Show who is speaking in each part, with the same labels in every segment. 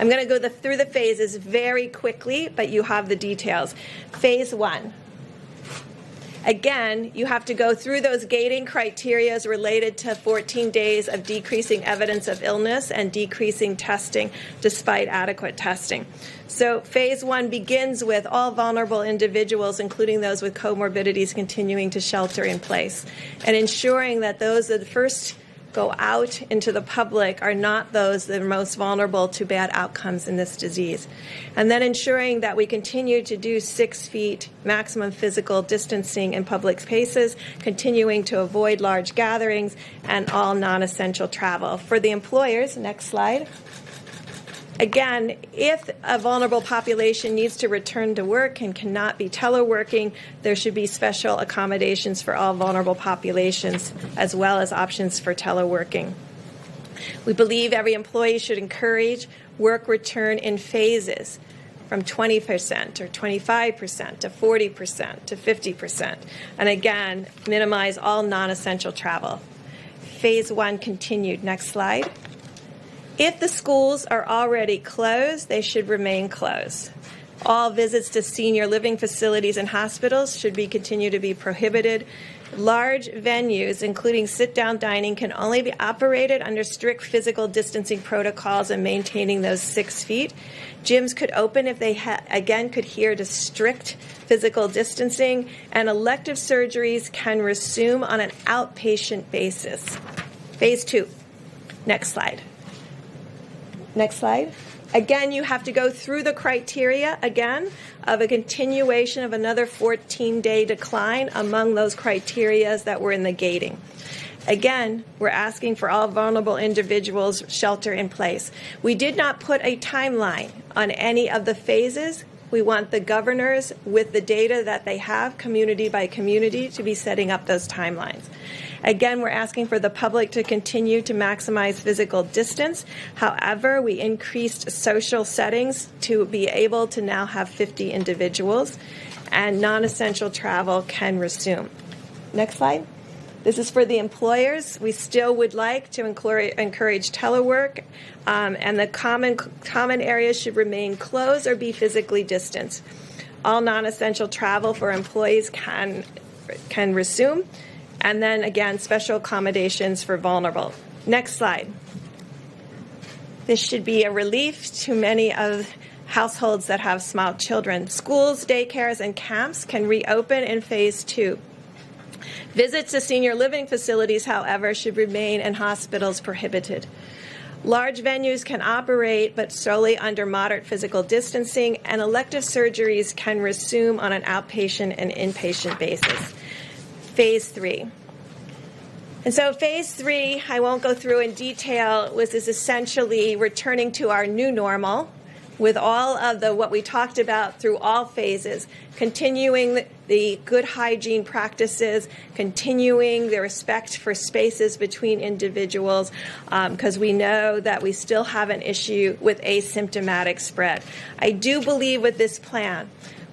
Speaker 1: I'm going to go through the phases very quickly, but you have the details. Phase 1. Again, you have to go through those gating criteria related to 14 days of decreasing evidence of illness and decreasing testing despite adequate testing. So phase 1 begins with all vulnerable individuals, including those with comorbidities, continuing to shelter in place and ensuring that those that first go out into the public are not those that are most vulnerable to bad outcomes in this disease. And then ensuring that we continue to do 6 feet maximum physical distancing in public spaces, continuing to avoid large gatherings, and all non-essential travel. For the employers, next slide. Again, if a vulnerable population needs to return to work and cannot be teleworking, there should be special accommodations for all vulnerable populations, as well as options for teleworking. We believe every employee should encourage work return in phases from 20% or 25% to 40% to 50%. And again, minimize all non-essential travel. Phase 1 continued. Next slide. If the schools are already closed, they should remain closed. All visits to senior living facilities and hospitals should continue to be prohibited. Large venues, including sit-down dining, can only be operated under strict physical distancing protocols and maintaining those 6 feet. Gyms could open if they, again, could adhere to strict physical distancing, and elective surgeries can resume on an outpatient basis. Phase 2. Next slide. Next slide. Again, you have to go through the criteria again of a continuation of another 14-day decline among those criteria that were in the gating. Again, we're asking for all vulnerable individuals shelter in place. We did not put a timeline on any of the phases. We want the governors, with the data that they have, community by community, to be setting up those timelines. Again, we're asking for the public to continue to maximize physical distance. However, we increased social settings to be able to now have 50 individuals, and non-essential travel can resume. Next slide. This is for the employers. We still would like to encourage telework, and the common areas should remain closed or be physically distanced. All non-essential travel for employees can resume. And then, again, special accommodations for vulnerable. Next slide. This should be a relief to many of households that have small children. Schools, daycares, and camps can reopen in phase 2. Visits to senior living facilities, however, should remain in hospitals prohibited. Large venues can operate, but solely under moderate physical distancing, and elective surgeries can resume on an outpatient and inpatient basis. Phase 3. And so phase 3, I won't go through in detail, is essentially returning to our new normal with all of what we talked about through all phases, continuing the good hygiene practices, continuing the respect for spaces between individuals, because we know that we still have an issue with asymptomatic spread. I do believe with this plan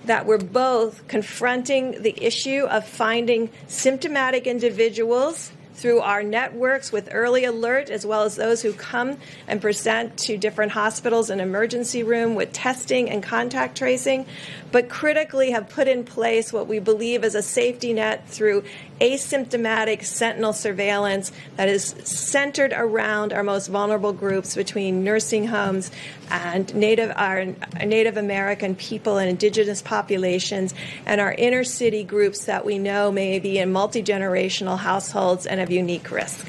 Speaker 1: that we're both confronting the issue of finding symptomatic individuals through our networks with early alert, as well as those who come and present to different hospitals and emergency room with testing and contact tracing, but critically have put in place what we believe is a safety net through asymptomatic sentinel surveillance that is centered around our most vulnerable groups between nursing homes and our Native American people and indigenous populations, and our inner city groups that we know may be in multi-generational households and of unique risk.